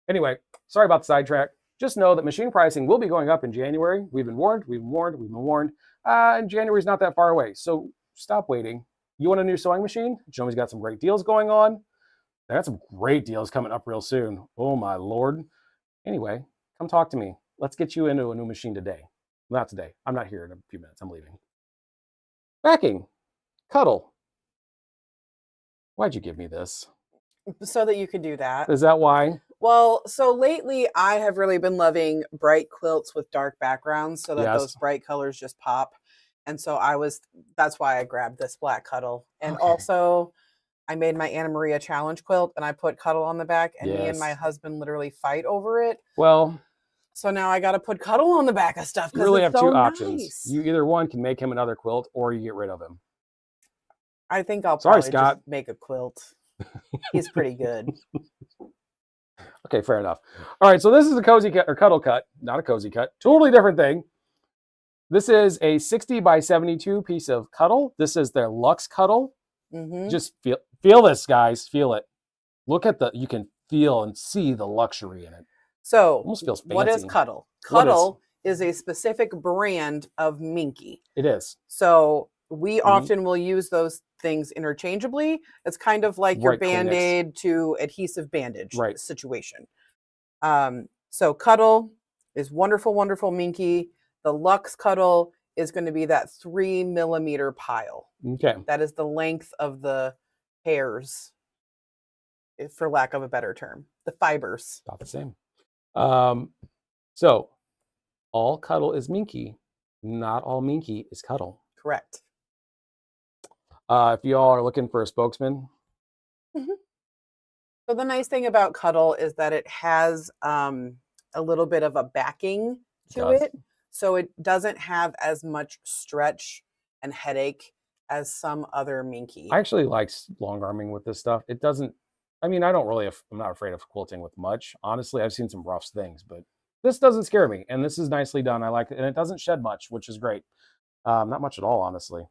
Anyway, sorry about the sidetrack. Just know that machine pricing will be going up in January. We've been warned, we've been warned, we've been warned. And January's not that far away. So stop waiting. You want a new sewing machine? Janome's got some great deals going on. They got some great deals coming up real soon. Oh my Lord. Anyway, come talk to me. Let's get you into a new machine today. Not today. I'm not here in a few minutes. I'm leaving. Backing. Cuddle. Why'd you give me this? So that you could do that. Is that why? Well, so lately I have really been loving bright quilts with dark backgrounds so that Yes. those bright colors just pop. And so that's why I grabbed this black cuddle. And Okay. also I made my Anna Maria challenge quilt and I put cuddle on the back and me and my Yes. husband literally fight over it. Well, So now I got to put cuddle on the back of stuff you because really it's have so two options. nice. You either one can make him another quilt or you get rid of him. I think I'll Sorry, probably Scott. just make a quilt. He's pretty good. Okay, fair enough. All right, so this is a cozy cut or cuddle cut, not a cozy cut. Totally different thing. This is a 60 by 72 piece of cuddle. This is their Luxe Cuddle. Mm-hmm. Just feel this, guys. Feel it. Look at you can feel and see the luxury in it. So Almost feels fancy. what is cuddle? What Cuddle is a specific brand of Minky. It is. So we often will use those things interchangeably. It's kind of like your Right, Kleenex. Band-Aid to adhesive bandage Right. situation. So Cuddle is wonderful, wonderful Minky. The Luxe Cuddle is going to be that 3 millimeter pile. Okay. That is the length of the hairs, for lack of a better term, the fibers. About the same. So all cuddle is Minky. Not all Minky is cuddle. Correct. If you all are looking for a spokesman, So the nice thing about Cuddle is that it has a little bit of a backing to it. So it doesn't have as much stretch and headache as some other Minky. I actually like long arming with this stuff. It doesn't, I mean, I'm not afraid of quilting with much. Honestly, I've seen some rough things, but this doesn't scare me. And this is nicely done. I like it. And it doesn't shed much, which is great. Not much at all, honestly.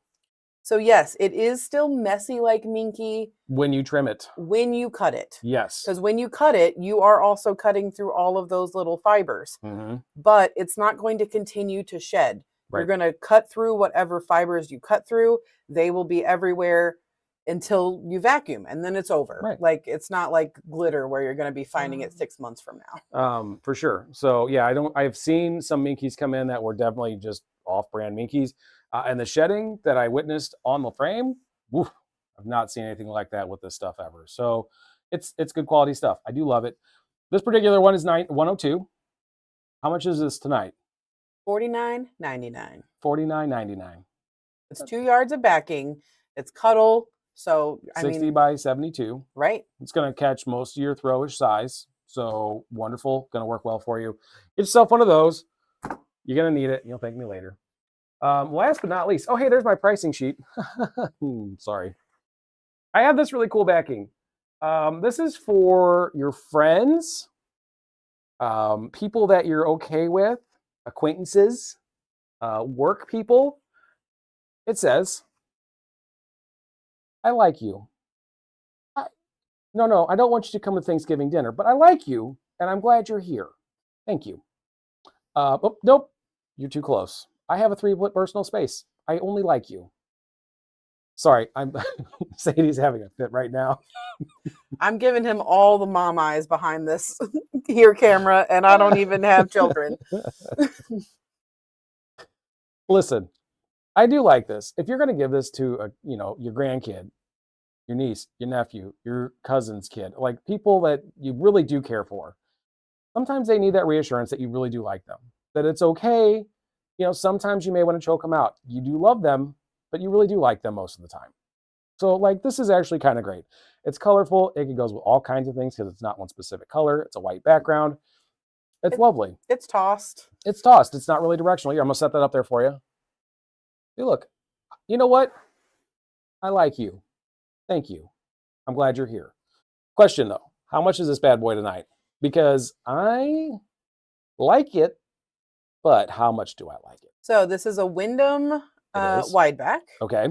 So yes, it is still messy like Minky When you trim it. when you cut it. Yes. Because when you cut it, you are also cutting through all of those little fibers. Mm-hmm. But it's not going to continue to shed. Right. You're going to cut through whatever fibers you cut through. They will be everywhere until you vacuum, and then it's over. Right. Like, it's not like glitter where you're going to be finding it 6 months from now. For sure. So yeah, I've seen some Minkies come in that were definitely just off-brand Minkies. And the shedding that I witnessed on the frame, woof, I've not seen anything like that with this stuff ever. So it's good quality stuff. I do love it. This particular one is $102. How much is this tonight? $49.99. $49.99. It's 2 yards of backing. It's Cuddle. So, 60 by 72. Right? It's going to catch most of your throwish size. So wonderful. Going to work well for you. Get yourself one of those. You're going to need it. You'll thank me later. Last but not least, oh, hey, there's my pricing sheet. Sorry. I have this really cool backing. This is for your friends, people that you're okay with, acquaintances, work people. It says, I like you. No, I don't want you to come to Thanksgiving dinner, but I like you, and I'm glad you're here. Thank you. Oh, nope, you're too close. I have a 3-foot personal space. I only like you. Sorry, I'm Sadie's having a fit right now. I'm giving him all the mom eyes behind this here camera, and I don't even have children. Listen, I do like this. If you're going to give this to your grandkid, your niece, your nephew, your cousin's kid, like people that you really do care for, sometimes they need that reassurance that you really do like them, that it's okay. Sometimes you may want to choke them out. You do love them, but you really do like them most of the time. So like, this is actually kind of great. It's colorful. It goes with all kinds of things because it's not one specific color. It's a white background. It's lovely. It's tossed. It's tossed. It's not really directional. Here, I'm going to set that up there for you. Hey, look, you know what? I like you. Thank you. I'm glad you're here. Question though, how much is this bad boy tonight? Because I like it, but how much do I like it? So this is a Wyndham wide back. Okay.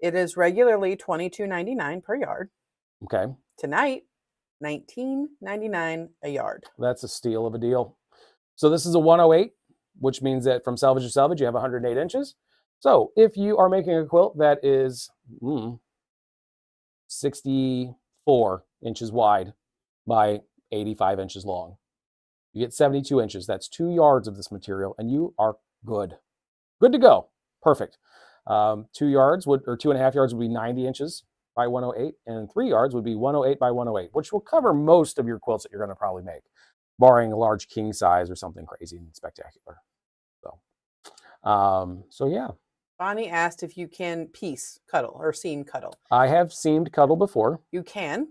It is regularly $22.99 per yard. Okay. Tonight, $19.99 a yard. That's a steal of a deal. So this is a 108, which means that from salvage to salvage, you have 108 inches. So if you are making a quilt that is 65 4 inches wide by 85 inches long. You get 72 inches. That's 2 yards of this material, and you are good. Good to go. Perfect. 2 yards would, or 2.5 yards would be 90 inches by 108, and 3 yards would be 108 by 108, which will cover most of your quilts that you're going to probably make, barring a large king size or something crazy and spectacular. So yeah. Bonnie asked if you can piece cuddle or seam cuddle. I have seamed cuddle before. You can.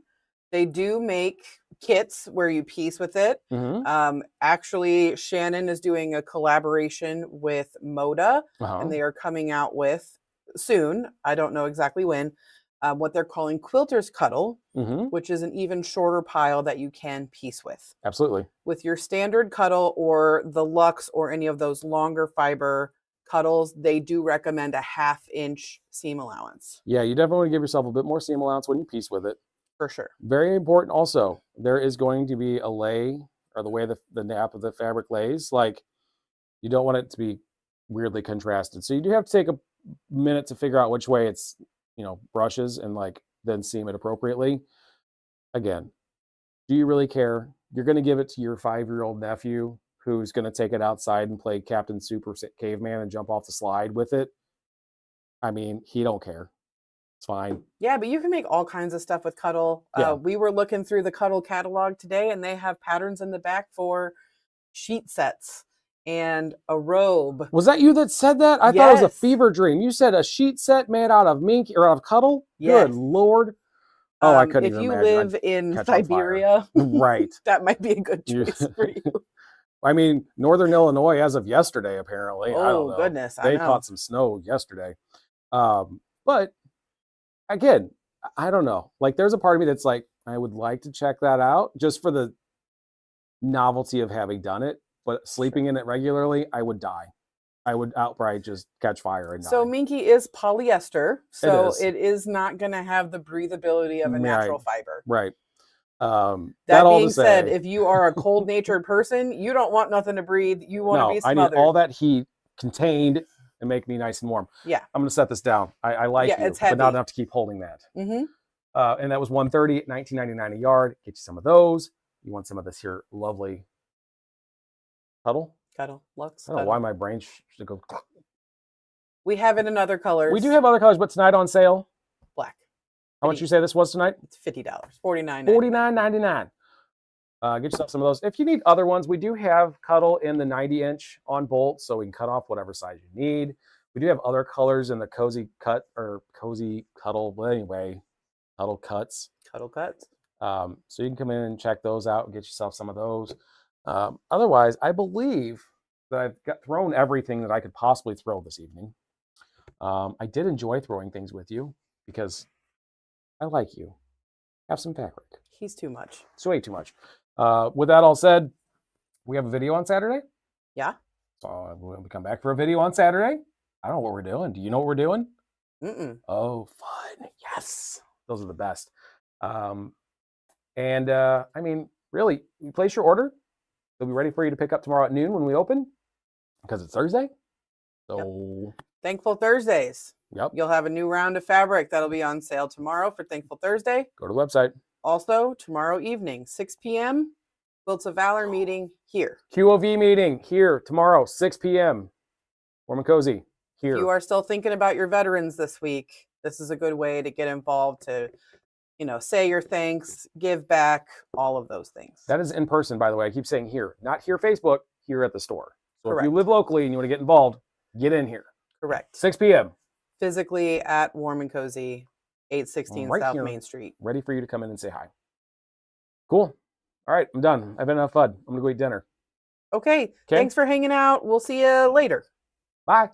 They do make kits where you piece with it. Actually, Shannon is doing a collaboration with Moda, and they are coming out with soon, I don't know exactly when, what they're calling quilter's cuddle, which is an even shorter pile that you can piece with. Absolutely. With your standard cuddle or the Luxe or any of those longer fiber cuddles, they do recommend a 1/2 inch seam allowance. Yeah, you definitely want to give yourself a bit more seam allowance when you piece with it. For sure. Very important also, there is going to be a lay, or the way the nap of the fabric lays. Like, you don't want it to be weirdly contrasted. So you do have to take a minute to figure out which way it's, brushes, and like then seam it appropriately. Again, do you really care? You're going to give it to your 5-year-old nephew who's going to take it outside and play Captain Super Caveman and jump off the slide with it. I mean, he don't care. It's fine. Yeah, but you can make all kinds of stuff with cuddle. Yeah. We were looking through the cuddle catalog today, and they have patterns in the back for sheet sets and a robe. Was that you that said that? I thought it was a fever dream. You said a sheet set made out of mink or out of cuddle? Yes. Good Lord. Oh, I couldn't even imagine. If you live in Siberia, right, that might be a good choice for you. I mean, Northern Illinois, as of yesterday, apparently. Oh, I don't know. Goodness. They caught some snow yesterday. But again, I don't know. Like, there's a part of me that's like, I would like to check that out just for the novelty of having done it. But sleeping in it regularly, I would die. I would outright just catch fire and die. So Minky is polyester, so it is not going to have the breathability of a natural fiber. Right. That being said, if you are a cold-natured person, you don't want nothing to breathe. You want to be smothered. I need all that heat contained and make me nice and warm. Yeah. I'm going to set this down. I like you, it's heavy, but not enough to keep holding that. And that was $130, $19.99 a yard. Get you some of those. You want some of this here lovely cuddle? Cuddle. Luxe. I don't know why my brain should go. We have it in other colors. We do have other colors, but tonight on sale. Black. How much you say this was tonight? It's $50. $49.99. $49.99. Get yourself some of those. If you need other ones, we do have cuddle in the 90-inch on bolt, so we can cut off whatever size you need. We do have other colors in the cozy cut or cozy cuddle. Well, anyway, cuddle cuts. Cuddle cuts. So you can come in and check those out and get yourself some of those. Otherwise, I believe that I've thrown everything that I could possibly throw this evening. I did enjoy throwing things with you because I like you. Have some fabric. He's too much. It's way too much. With that all said, we have a video on Saturday. Yeah. So when we come back for a video on Saturday, I don't know what we're doing. Do you know what we're doing? Oh, fun. Yes. Those are the best. I mean, really, you place your order. They'll be ready for you to pick up tomorrow at noon when we open because it's Thursday. So Thankful Thursdays. Yep. You'll have a new round of fabric that'll be on sale tomorrow for Thankful Thursday. Go to the website. Also, tomorrow evening, 6 p.m., Quilts of Valor meeting here. QOV meeting here tomorrow, 6 p.m. Warm and cozy here. If you are still thinking about your veterans this week, this is a good way to get involved, to, say your thanks, give back, all of those things. That is in person, by the way. I keep saying here, not here Facebook, here at the store. So Correct. If you live locally and you want to get involved, get in here. Correct. 6 p.m. Physically at Warm and Cozy, 816 right South here, Main Street. Ready for you to come in and say hi. Cool. All right, I'm done. I've had enough fun. I'm going to go eat dinner. Okay. Thanks for hanging out. We'll see you later. Bye.